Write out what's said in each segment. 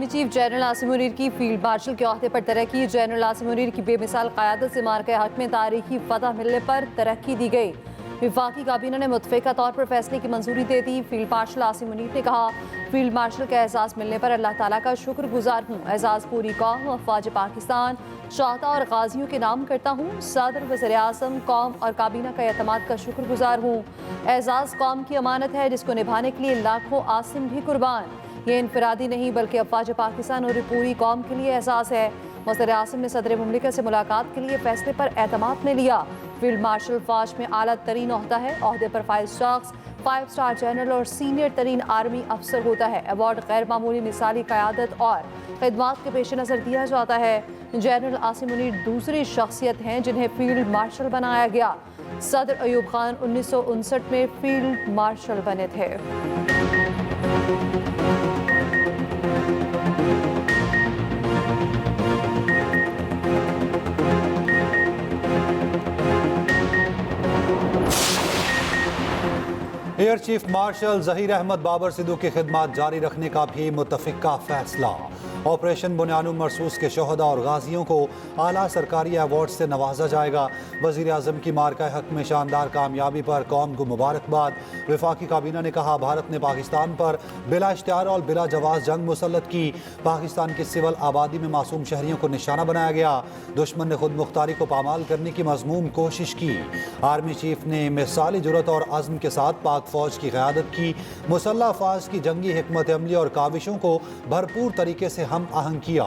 Army chief general Asim Munir की field marshal के ओहदे पर तरक्की। जनरल आसिम मुनीर की बेमिसाल क़यादत से मार्के हक में तारीखी फतह मिलने पर तरक्की दी गई। वफाकी काबीना ने मुतफ़िका तौर पर फैसले की मंजूरी दे दी। फील्ड मार्शल आसिम मुनीर ने कहा, फील्ड मार्शल का एहसास मिलने पर अल्लाह ताला का शुक्रगुजार हूँ। एजाज़ पूरी कौम, अफ़वाज पाकिस्तान, शहदा और गाजियों के नाम करता हूँ। सदर, वज़ीर आज़म, कौम और काबीना का एतमाद का शुक्रगुजार हूँ। एजाज़ कौम की अमानत है जिसको निभाने के लिए लाखों आसिम भी कुर्बान। ये इनफरादी नहीं बल्कि अफ़वाज पाकिस्तान और पूरी कौम के लिए एहसास है। वज़ीर आज़म ने सदर मुमलिकत से मुलाकात के लिए फैसले पर एतमाद में लिया। फील्ड मार्शल फ़ौज में आला तरीन ओहदा है। ओहदे पर फाइज शख्स 5 स्टार जनरल और सीनियर तरीन आर्मी अफसर होता है। अवार्ड गैर मामूली मिसाली क़यादत और खिदमात के पेश नज़र दिया जाता है। जनरल आसिम मुनीर दूसरी शख्सियत हैं जिन्हें फील्ड मार्शल बनाया गया। सदर अयूब खान 1959 में फील्ड मार्शल बने थे। Air chief marshal Zaheer Ahmed Babar Sidhu की खिदमत जारी रखने का भी मुत्तफ़िका फैसला। ऑपरेशन बुनियानुम मरसूस के शहदा और गाजियों को आला सरकारी अवार्ड से नवाजा जाएगा। वज़ीर आज़म की मार्का हक में शानदार कामयाबी पर कौम को मुबारकबाद। वफाकी काबीना ने कहा, भारत ने पाकिस्तान पर बिला इश्तिहार और बिला जवाज़ जंग मुसल्लत की। पाकिस्तान की सिविल आबादी में मासूम शहरियों को निशाना बनाया गया। दुश्मन ने खुद मुख्तारी को पामाल करने की मज़मूम कोशिश की। आर्मी चीफ ने मिसाली जुरत और अज़्म के साथ पाक फ़ौज की क़यादत की। मुसल्लह अफ़वाज की जंगी हिकमत अमली और काविशों को भरपूर तरीके से हम आहंग किया।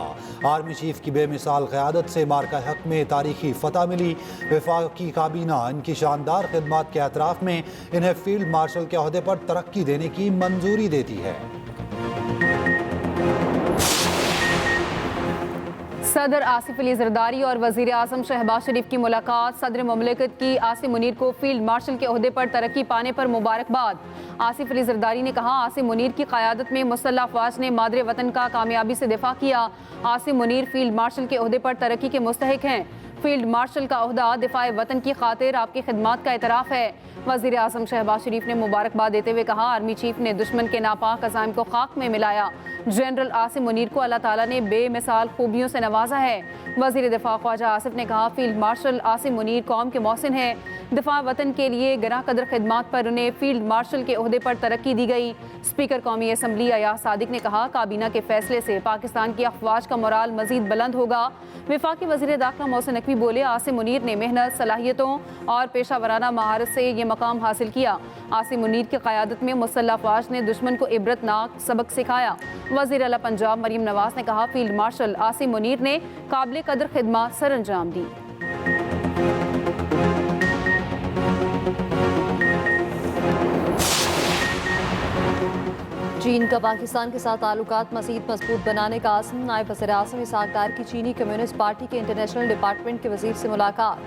आर्मी चीफ की बेमिसाल क़यादत से मार्का हक में तारीखी फतह मिली। वफाकी काबीना इनकी शानदार खिदमत के एतराफ़ में इन्हें फील्ड मार्शल के ओहदे पर तरक्की देने की मंजूरी देती है। सदर आसिफ अली जरदारी और वज़ीर आज़म शहबाज शरीफ की मुलाकात। सदर मुमलिकत की आसिम मुनीर को फील्ड मार्शल के ओहदे पर तरक्की पाने पर मुबारकबाद। आसिफ अली जरदारी ने कहा, आसिम मुनीर की क़यादत में मुसल्लह अफ़वाज ने मादरे वतन का कामयाबी से दिफा किया। आसिम मुनीर फील्ड मार्शल के ओहदे पर तरक्की के मुस्तहिक हैं। फील्ड मार्शल का ओहदा दिफाए वतन की खातिर आपकी खिदमात का एतराफ़ है। वज़ीर आज़म शहबाज शरीफ ने मुबारकबाद देते हुए कहा, आर्मी चीफ ने दुश्मन के नापाक अज़ाइम को खाक में मिलाया। जनरल आसिम मुनीर को अल्लाह ताला ने बेमिसाल खूबियों से नवाजा है। वज़ीर दिफा ख्वाजा आसिफ ने कहा, फील्ड मार्शल आसिम मुनीर कौम के मौसिन हैं। दिफा वतन के लिए गरा कदर खिदमात पर उन्हें फील्ड मार्शल के ओहदे पर तरक्की दी गई। स्पीकर कौमी असम्बली अयाज सादिक ने कहा, काबीना के फैसले से पाकिस्तान की अफवाज का मोराल मजीद बुलंद होगा। वफाकी वज़ीर दाखिला मोहसिन नकवी बोले, आसिम मुनीर ने मेहनत, सलाहियतों और पेशा वराना महारत से ये मकाम हासिल किया। आसिम मुनीर की क़यादत में मुसल्लह अफ़वाज ने दुश्मन को इबरतनाक सबक सिखाया। वज़ीर आला पंजाब मरीम नवाज ने कहा, फील्ड मार्शल आसिम मुनीर ने काबिल कदर खिदमत सर अंजाम दी। चीन का पाकिस्तान के साथ ताल्लुकात मज़ीद मजबूत बनाने का आज़म। नायब वज़ीर आज़म इसहाक़ डार की चीनी कम्युनिस्ट पार्टी के इंटरनेशनल डिपार्टमेंट के वज़ीर से मुलाकात।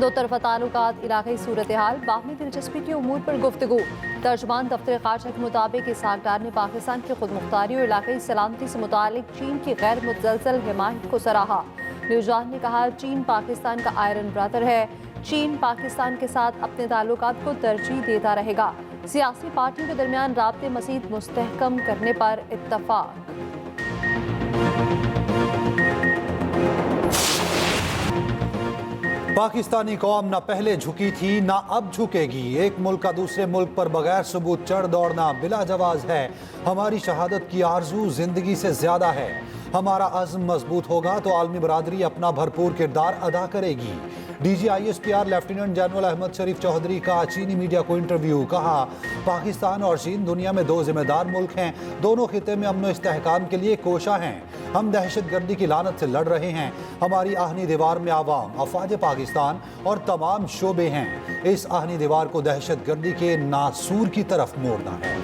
दो तरफ़ा ताल्लुकात, इलाक़ाई सूरत हाल, बाहमी दिलचस्पी के उमूर पर गुफ्तगू। तर्जुमान दफ्तर ख़ारजा के मुताबिक इसहाक़ डार ने पाकिस्तान की खुद मुख्तारी और इलाक़ाई सलामती से मुतालिक चीन की गैर मुतज़लज़ल हिमायत को सराहा। न्यूज़ान ने कहा, चीन पाकिस्तान का आयरन ब्रदर है। चीन पाकिस्तान के साथ अपने ताल्लुकात को तरजीह देता रहेगा। सियासी पार्टियों के दरमियान राब्ते मज़ीद मुस्तहकम करने पर इत्तफ़ाक़। पाकिस्तानी कौम न पहले झुकी थी न अब झुकेगी। एक मुल्क का दूसरे मुल्क पर बगैर सबूत चढ़ दौड़ना बिला जवाज है। हमारी शहादत की आरजू जिंदगी से ज्यादा है। हमारा अज़्म मजबूत होगा तो आलमी बरादरी अपना भरपूर किरदार अदा करेगी। DGISPR लेफ्टिनेंट जनरल अहमद शरीफ चौधरी का चीनी मीडिया को इंटरव्यू। कहा, पाकिस्तान और चीन दुनिया में दो जिम्मेदार मुल्क हैं। दोनों खिते में अमन इस्तेहकाम के लिए कोशा हैं। हम दहशत गर्दी की लानत से लड़ रहे हैं। हमारी आहनी दीवार में आवाम, अफवाज पाकिस्तान और तमाम शोबे हैं। इस आहनी दीवार को दहशत गर्दी के नासूर की तरफ मोड़ना है।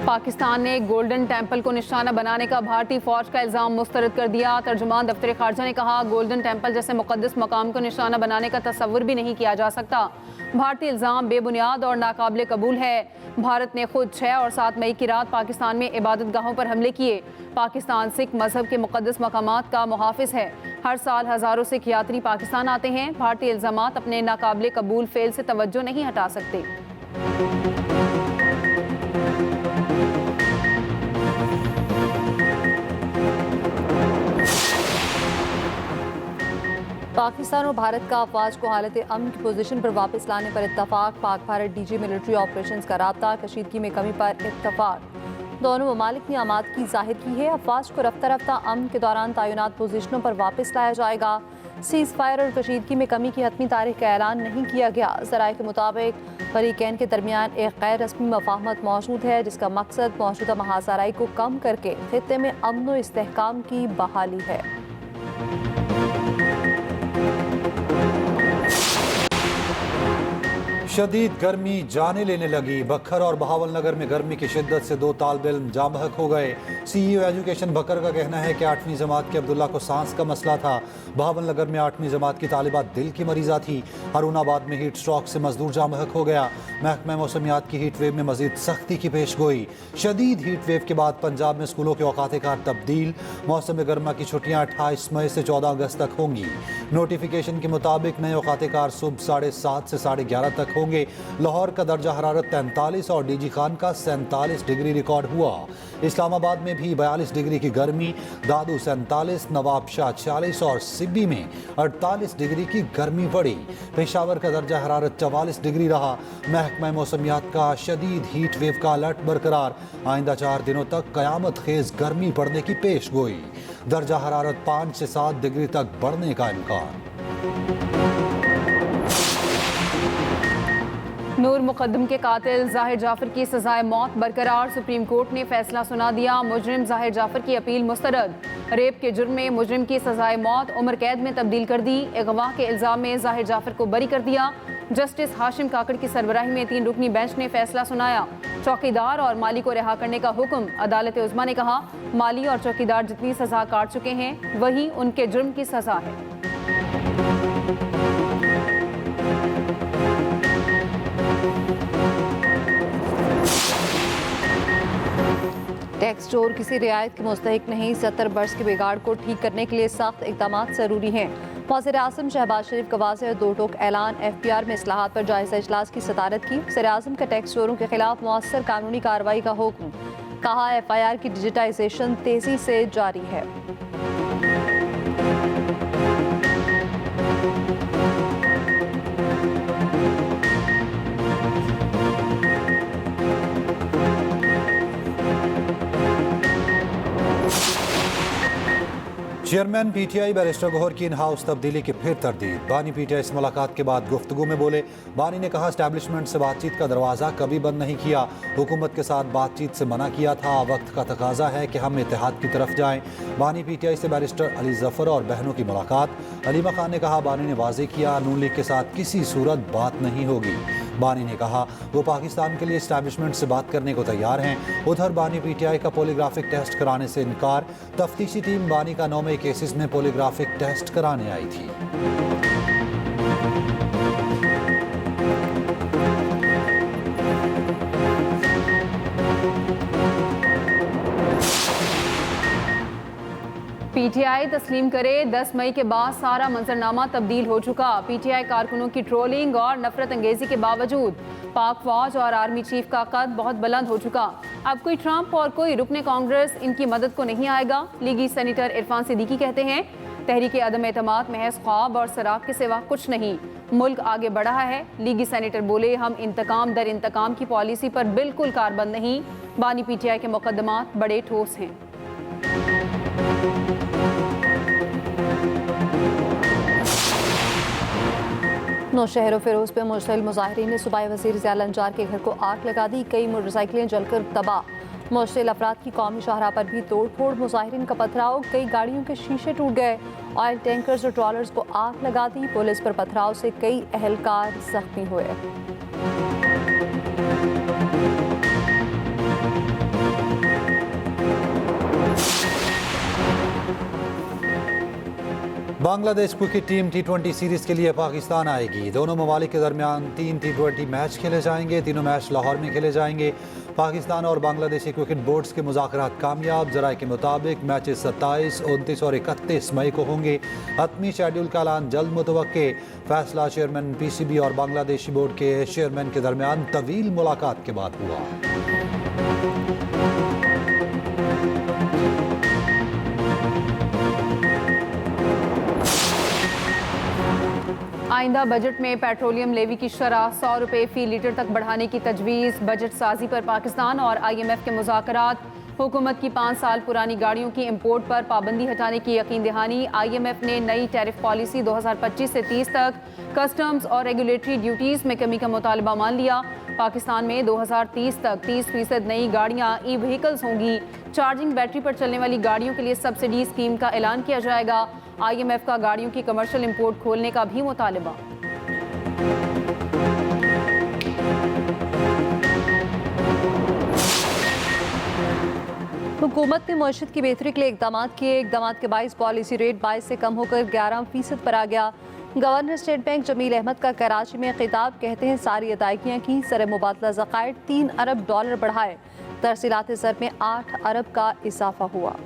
पाकिस्तान ने गोल्डन टेम्पल को निशाना बनाने का भारतीय फौज का इल्ज़ाम मुस्तरद कर दिया। तर्जुमान दफ्तर खारजा ने कहा, गोल्डन टेम्पल जैसे मुक़द्दस मकाम को निशाना बनाने का तस्वुर भी नहीं किया जा सकता। भारतीय इल्ज़ाम बेबुनियाद और नाकाबिले कबूल है। भारत ने खुद 6 और 7 मई की रात पाकिस्तान में इबादत गाहों पर हमले किए। पाकिस्तान सिख मजहब के मुक़द्दस मकामात का मुहाफ़िज़ है। हर साल हजारों सिख यात्री पाकिस्तान आते हैं। भारतीय इल्जामात अपने नाकाबिले कबूल फेल से तवज्जो नहीं हटा सकते। पाकिस्तान और भारत का अफवाज को हालत अमन की पोजीशन पर वापस लाने पर इत्तफाक। Pak Bharat DG military operations का राब्ता, कशीदगी में कमी पर इत्तफाक। दोनों ममालिक ने आमादगी जाहिर की है। अफवाज को रफ्ता रफ्ता अमन के दौरान तैनात पोजीशनों पर वापस लाया जाएगा। सीज फायर और कशीदगी में कमी की हतमी तारीख का ऐलान नहीं किया गया। ज़राए के मुताबिक फरीकैन के दरमियान एक गैर रस्मी मफाहमत मौजूद है, जिसका मकसद मौजूदा महासाराई को कम करके खित्ते में अमन व इस्तेहकाम की बहाली है। शदीद गर्मी जाने लेने लगी। बखर और बहावलनगर में गर्मी की शिद्दत से 2 तालिबे इल्म जाम बहक हो गए। CEO एजुकेशन बकर का कहना है कि 8वीं जमात के अब्दुल्ला को सांस का मसला था। बहावलनगर में 8वीं जमात की तालिबा दिल की मरीजा थी। हरुणाबाद में हीट स्ट्रोक से मजदूर जाम बहक हो गया। महकमा मौसमियात की हीट वेव में मजीद सख्ती की पेश गोई। शदीद हीट वेव के बाद पंजाब में स्कूलों के औकात कार तब्दील। मौसम गर्मा की छुट्टियाँ 28 मई से 14 अगस्त तक होंगी। नोटिफिकेशन के मुताबिक नए औकात कार सुबह 7:30 से 11:30 तक होंगे। लाहौर का दर्जा हरारत 43 और डीजी खान का 47 डिग्री रिकॉर्ड हुआ। इस्लामाबाद में भी 42 डिग्री की गर्मी, दादू 47, नवाबशाह 46 और सिब्बी में 48 डिग्री की गर्मी पड़ी। पेशावर का दर्जा हरारत 44 डिग्री रहा। महकमा मौसमियात का शदीद हीट वेव का अलर्ट बरकरार। आइंदा 4 दिनों तक कयामत खेज गर्मी पड़ने की पेश गोई। दर्जा हरारत 5 से 7 डिग्री तक बढ़ने का इम्कान। नूर मुकद्दम के कातिल जाहिर जाफर की सजाए मौत बरकरार। सुप्रीम कोर्ट ने फैसला सुना दिया। मुजरिम जाहिर जाफर की अपील मुस्तरद। रेप के जुर्म में मुजरिम की सजाए मौत उम्र कैद में तब्दील कर दी। अगवा के इल्जाम में जाहिर जाफर को बरी कर दिया। जस्टिस हाशिम काकड़ की सरबराही में 3 रुकनी बेंच ने फैसला सुनाया। चौकीदार और माली को रिहा करने का हुक्म। अदालत उज़्मा ने कहा, माली और चौकीदार जितनी सजा काट चुके हैं वही उनके जुर्म की सजा है। टैक्स चोर किसी रियायत के मुस्तहिक नहीं। 70 बरस के बिगाड़ को ठीक करने के लिए सख्त इक़दाम ज़रूरी हैं। वज़ीर आज़म शहबाज शरीफ का वाज़ेह और दो टोक ऐलान। FPR में इस्लाहात पर जायज़ा इजलास की सदारत की। वज़ीर आज़म का टैक्स चोरों के खिलाफ मुअस्सर कानूनी कार्रवाई का हुक्म। कहा, FIR की डिजिटाइजेशन तेज़ी से जारी है। चेयरमैन PTI बैरिस्टर गौहर की इन हाउस तब्दीली की फिर तरदीद। बानी PTI से मुलाकात के बाद गुफ्तगू में बोले। बानी ने कहा, एस्टैब्लिशमेंट से बातचीत का दरवाज़ा कभी बंद नहीं किया। हुकूमत के साथ बातचीत से मना किया था। वक्त का तकाजा है कि हम इत्तेहाद की तरफ जाएं। बानी PTI से बैरिस्टर अली जफ़र और बहनों की मुलाकात। अलीमा खान ने कहा, बानी ने वाज़े किया नून लीग के साथ किसी सूरत बात नहीं होगी। बानी ने कहा वो पाकिस्तान के लिए एस्टैब्लिशमेंट से बात करने को तैयार हैं। उधर बानी PTI का पोलीग्राफिक टेस्ट कराने से इनकार। तफ्तीशी टीम बानी का 9 मई केसेस में पोलीग्राफिक टेस्ट कराने आई थी। PTI तस्लीम करे 10 मई के बाद सारा मंजरनामा तब्दील हो चुका। PTI कारकुनों की ट्रोलिंग और नफरत अंगेजी के बावजूद पाक फौज और आर्मी चीफ का कद बहुत बुलंद हो चुका। अब कोई ट्रंप और कोई रुकने कांग्रेस इनकी मदद को नहीं आएगा। लीगी सेनेटर इरफान सिद्दीकी कहते हैं, तहरीक अदम एतमाद महज ख्वाब और सराग के सिवा कुछ नहीं। मुल्क आगे बढ़ा है। लीगी सेनेटर बोले, हम इंतकाम दर इंतकाम की पॉलिसी पर बिल्कुल कारबंद नहीं। बानी PTI के मुकदमात बड़े ठोस हैं। नौशहर फिरोज पे मुश्तइल मुजाहिरीन ने सूबाई वज़ीर ज़ियाउल अंजार के घर को आग लगा दी। कई मोटरसाइकिलें जलकर तबाह। मुश्तइल अफराद की कौमी शाहराह पर भी तोड़ फोड़। मुजाहिरीन का पथराव, कई गाड़ियों के शीशे टूट गए। ऑयल टैंकर्स और ट्रॉलर्स को आग लगा दी। पुलिस पर पथराव से कई अहलकार जख्मी हुए। Bangladesh cricket team T20 series के लिए पाकिस्तान आएगी। दोनों ममालिक के दरमियान 3 T20 मैच खेले जाएंगे। तीनों मैच लाहौर में खेले जाएंगे। पाकिस्तान और बांग्लादेशी क्रिकेट बोर्ड्स के मुज़ाकरात कामयाब। ज़राए के मुताबिक मैचेस 27, 29 और 31 मई को होंगे। हतमी शेड्यूल का ऐलान जल्द मुतवक्के। फैसला चेयरमैन PCB और बांग्लादेशी बोर्ड के चेयरमैन के दरमियान तवील मुलाकात के बाद हुआ। आइंदा बजट में पेट्रोलियम लेवी की शरह 100 रुपये फी लीटर तक बढ़ाने की तजवीज़। बजट साजी पर पाकिस्तान और IMF के मुज़ाकरात। हुकूमत की 5 साल पुरानी गाड़ियों की इम्पोर्ट पर पाबंदी हटाने की यकीन दहानी। IMF ने नई टैरिफ पॉलिसी 2025 से 30 तक कस्टम्स और रेगुलेटरी ड्यूटीज़ में कमी का मुतालबा मान लिया। पाकिस्तान में 2030 तक 30% नई गाड़ियाँ ई-व्हीकल्स होंगी। चार्जिंग बैटरी पर चलने वाली गाड़ियों के लिए सब्सिडी स्कीम का ऐलान किया जाएगा। IMF का गाड़ियों की कमर्शियल इम्पोर्ट खोलने का भी मुतालबा। हुकूमत ने मईशत की बेहतरी के लिए इकदाम किए। इकदाम के बाइस पॉलिसी रेट 22 से कम होकर 11% पर आ गया। Governor State Bank Jameel Ahmed का कराची में खिताब, कहते हैं सारी अदायगियाँ की। सर मुबादला ज़कायत $3 अरब बढ़ाए। तरसीलात ज़र में 8 अरब का इजाफा हुआ।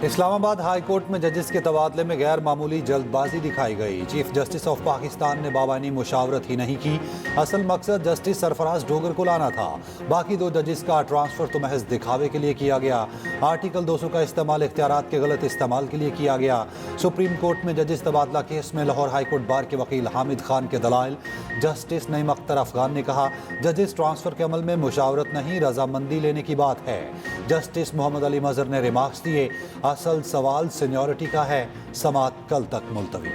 इस्लामाबाद हाई कोर्ट में जजेस के तबादले में गैर मामूली जल्दबाजी दिखाई गई। चीफ जस्टिस ऑफ पाकिस्तान ने बाबानी मुशावरत ही नहीं की। असल मकसद जस्टिस सरफराज डोगर को लाना था। बाकी 2 जजेस का ट्रांसफर तो महज दिखावे के लिए किया गया। आर्टिकल 200 का इस्तेमाल इख्तियारात के गलत इस्तेमाल के लिए किया गया। सुप्रीम कोर्ट में जजेस तबादला केस में लाहौर हाई कोर्ट बार के वकील हामिद खान के दलाइल। जस्टिस नईम अख्तर अफगान ने कहा, जजेस ट्रांसफर के अमल में मुशावरत नहीं, रजामंदी लेने की बात है। जस्टिस मोहम्मद अली मजहर ने रिमार्क्स दिए, असल सवाल सीनियरिटी का है। समाअत कल तक मुलतवी।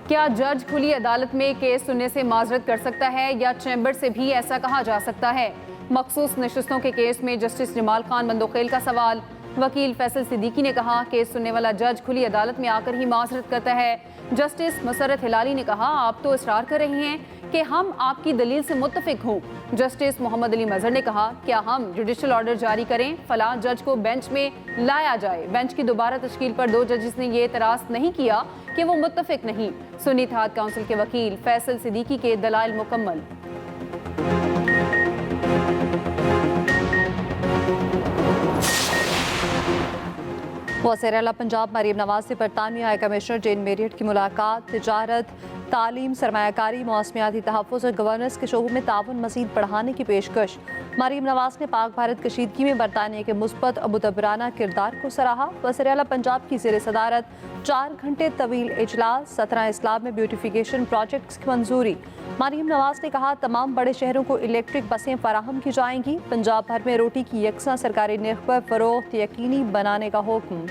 क्या जज खुली अदालत में केस सुनने से माजरत कर सकता है या चैम्बर से भी ऐसा कहा जा सकता है? मखसूस नशिस्तों के केस में जस्टिस जमाल खान बंदोखेल का सवाल। वकील फैसल सिद्दीकी ने कहा, केस सुनने वाला जज खुली अदालत में आकर ही माजरत करता है। जस्टिस मसरत हिलाली ने कहा, आप तो इसरार कर रही हैं कि हम आपकी दलील से मुत्तफिक हों। जस्टिस मोहम्मद अली मजहर ने कहा, क्या हम जुडिशल ऑर्डर जारी करें, फलां जज को बेंच में लाया जाए। बेंच की दोबारा तश्कील पर 2 जजेस ने यह एतराज़ नहीं किया कि वो मुत्तफिक नहीं। सुन्नी इत्तेहाद काउंसिल के वकील फैसल सिद्दीकी के दलाइल मुकम्मल। वज़ीर आला पंजाब मरीम नवाज से बरतानिया हाई कमिश्नर जेन मेरियट की मुलाकात। तिजारत, तालीम, सरमायाकारी, मौसमियाती तहफ़्फ़ुज़ और गवर्नेंस के शोबों में ताउन मज़ीद बढ़ाने की पेशकश। मरीम नवाज ने पाक भारत कशीदगी में बरतानिया के मुस्बत और मुदब्बराना किरदार को सराहा। वज़ीर आला पंजाब की ज़ेर सदारत 4 घंटे तवील इजलास। 17 अजला में ब्यूटिफिकेशन प्रोजेक्ट्स की मंजूरी। मरीम नवाज ने कहा, तमाम बड़े शहरों को इलेक्ट्रिक बसें फराहम की जाएंगी। पंजाब भर में रोटी की यकसा सरकारी निर्ख पर फरोख्त यकीनी बनाने का हुक्म।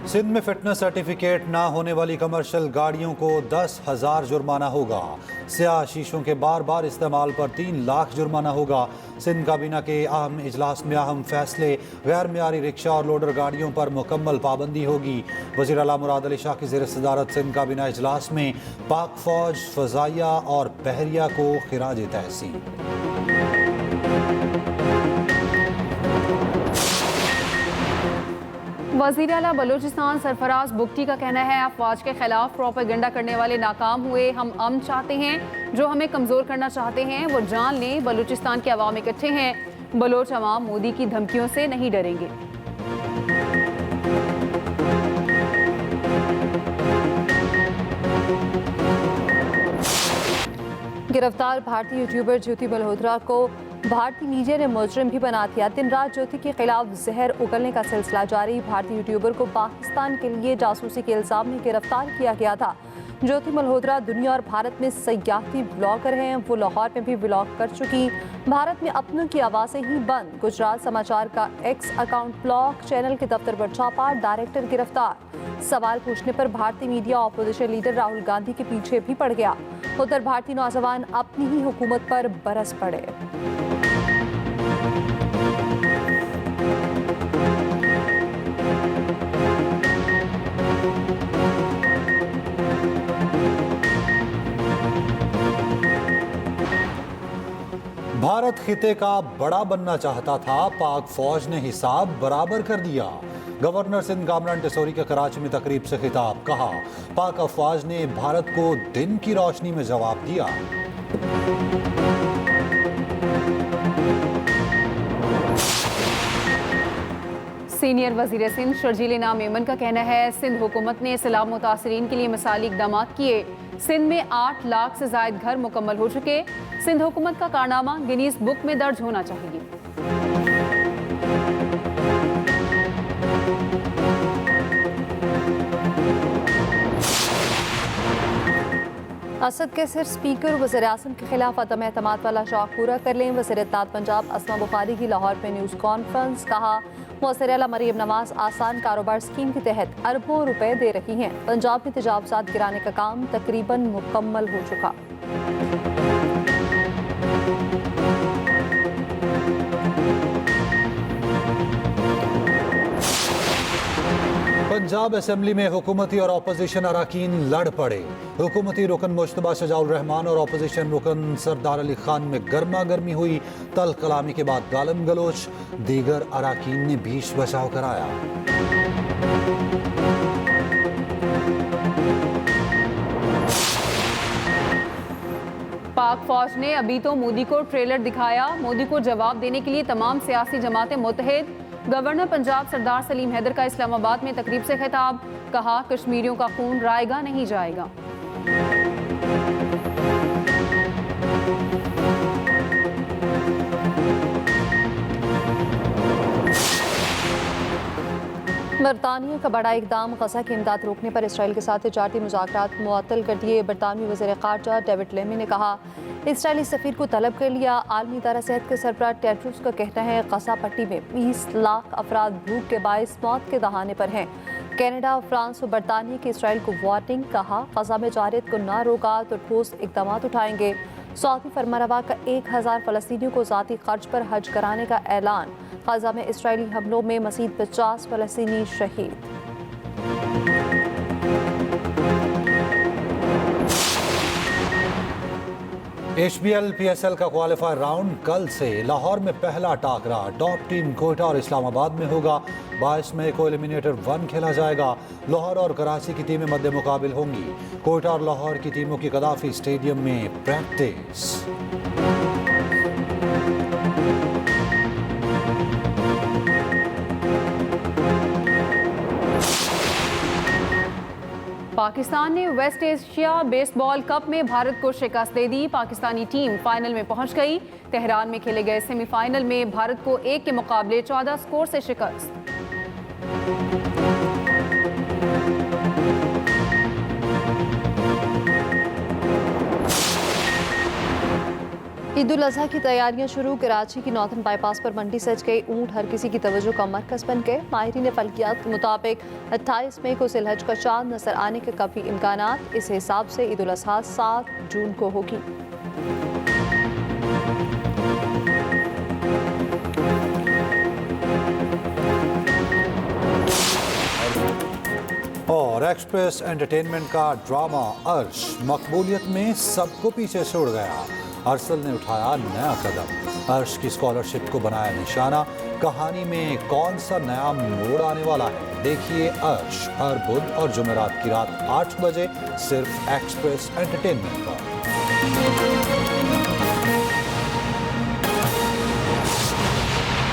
सिंध में फिटनेस सर्टिफिकेट ना होने वाली कमर्शियल गाड़ियों को 10,000 जुर्माना होगा। स्याह शीशों के बार बार इस्तेमाल पर 3 लाख जुर्माना होगा। सिंध काबीना के अहम इजलास में अहम फैसले। गैर मियारी रिक्शा और लोडर गाड़ियों पर मुकम्मल पाबंदी होगी। वज़ीर आला मुराद अली शाह की ज़ेर सदारत सिंध काबीना इजलास में पाक फौज, फ़ज़ाइया और बहरिया को खिराज तहसीन। वज़ीर आला बलूचिस्तान सरफराज बुगटी का कहना है, अफवाज के खिलाफ प्रोपेगेंडा करने वाले नाकाम हुए। हम अमन चाहते हैं, जो हमें कमज़ोर करना चाहते हैं वो जान लें। बलूचिस्तान के अवाम इकट्ठे हैं। बलोच अवाम मोदी की धमकियों से नहीं डरेंगे। गिरफ्तार भारतीय यूट्यूबर ज्योति मल्होत्रा को भारतीय मीडिया ने मुजरिम भी बना दिया। दिन रात ज्योति के खिलाफ जहर उगलने का सिलसिला जारी। भारतीय यूट्यूबर को पाकिस्तान के लिए जासूसी के इल्जाम में गिरफ्तार किया गया था। ज्योति मल्होत्रा दुनिया और भारत में सयाहती ब्लॉगर हैं। वो लाहौर में भी ब्लॉग कर चुकी। भारत में अपनों की आवाज़ें ही बंद। गुजरात समाचार का एक्स अकाउंट ब्लॉक। चैनल के दफ्तर पर छापा। डायरेक्टर गिरफ्तार। सवाल पूछने पर भारतीय media opposition leader Rahul Gandhi के पीछे भी पड़ गया। उधर भारतीय नौजवान अपनी ही हुकूमत पर बरस पड़े। भारत खिते का बड़ा बनना चाहता था, पाक फौज ने हिसाब बराबर कर दिया। गवर्नर सिंध कामरान टिसोरी के कराची में तकरीब से खिताब, कहा पाक अफवाज ने भारत को दिन की रोशनी में जवाब दिया। सीनियर वजीर सिंध शर्जील नाम मेमन का कहना है, सिंध हुकूमत ने सैलाब मुतासरीन के लिए मिसाली इकदाम किए। सिंध में 8 लाख से जायद घर मुकम्मल हो चुके। सिंध हुकूमत का कारनामा गिनीज बुक में दर्ज होना चाहिए। असद के सिर स्पीकर वज़ीर आज़म के खिलाफ अदम एतमाद वाला शौक पूरा कर लें। वज़ीर इत्तेहाद पंजाब असमा बुखारी की लाहौर में न्यूज़ कॉन्फ्रेंस, कहा मुअस्सिर आला मरियम नवाज आसान कारोबार स्कीम के तहत अरबों रुपए दे रही हैं। पंजाब में तजावुज़ात गिराने का काम तकरीबन मुकम्मल हो चुका। पंजाब असेंबली में हुकूमती और अपोजिशन अरकान लड़ पड़े। हुकूमती रुकन मुश्तबा शजाउर रहमान और अपोजिशन रुकन सरदार अली खान में गर्मा गर्मी हुई। तल कलामी के बाद गालम गलोच, दीगर अरकान ने बीच बचाव कराया। पाक फौज ने अभी तो मोदी को ट्रेलर दिखाया। मोदी को जवाब देने के लिए तमाम सियासी जमातें मुत्तहिद। गवर्नर पंजाब सरदार सलीम हैदर का इस्लामाबाद में तकरीब से खिताब, कहा कश्मीरियों का खून रायगा नहीं जाएगा। बरतानिया का बड़ा इकदाम, गजा की इमदाद रोकने पर इसराइल के साथ तिजारती मुज़ाकरात मुअत्तल कर दिए। बरतानवी वज़ीर ख़ारजा डेविड लेमी ने कहा इसराइली सफ़ीर को तलब कर लिया। आलमी इदारा सेहत के सरबराह टेड्रोस का कहना है गजा पट्टी में 20 लाख अफराद भूख के बायस मौत के दहाने पर हैं। कनाडा, फ्रांस और बरतानिया की इसराइल को वार्निंग, कहा गजा में जारियत को ना रोका तो ठोस इकदाम उठाएंगे। सऊदी फरमारवा का 1000 फ़लस्तीनियों को ज़ाती खर्च पर हज कराने का ऐलान। गजा में इसराइली हमलों में मज़ीद 50 फ़लस्तीनी शहीद। HBL PSL का क्वालिफायर राउंड कल से लाहौर में पहला टाकरा टॉप टीम कोयटा और इस्लामाबाद में होगा। 22 मई को एलिमिनेटर 1 खेला जाएगा। लाहौर और कराची की टीमें मध्य मुकाबिल होंगी। कोयटा और लाहौर की टीमों की कदाफी स्टेडियम में प्रैक्टिस। पाकिस्तान ने वेस्ट एशिया बेसबॉल कप में भारत को शिकस्त दे दी। पाकिस्तानी टीम फाइनल में पहुंच गई। तेहरान में खेले गए सेमीफाइनल में भारत को 1 के मुकाबले 14 स्कोर से शिकस्त। ईद उल अजहा की तैयारियां शुरू। कराची की नॉर्थन बाईपास पर मंडी सज गई। ऊंट हर किसी की तवज्जो का मरकज बन गए। माहिरीन फल्कियात के मुताबिक 28 मई को ज़िलहज का चांद नजर आने के काफ़ी इम्कानात। इस हिसाब से ईद उल अजहा 7 जून को होगी। और एक्सप्रेस एंटरटेनमेंट का ड्रामा अर्श मकबूलियत में सबको पीछे छोड़ गया। अरसल ने उठाया नया कदम। अर्श की स्कॉलरशिप को बनाया निशाना। कहानी में कौन सा नया मोड़ आने वाला है, देखिए अर्श हर बुध और जुमेरात की रात 8 बजे सिर्फ एक्सप्रेस एंटरटेनमेंट पर।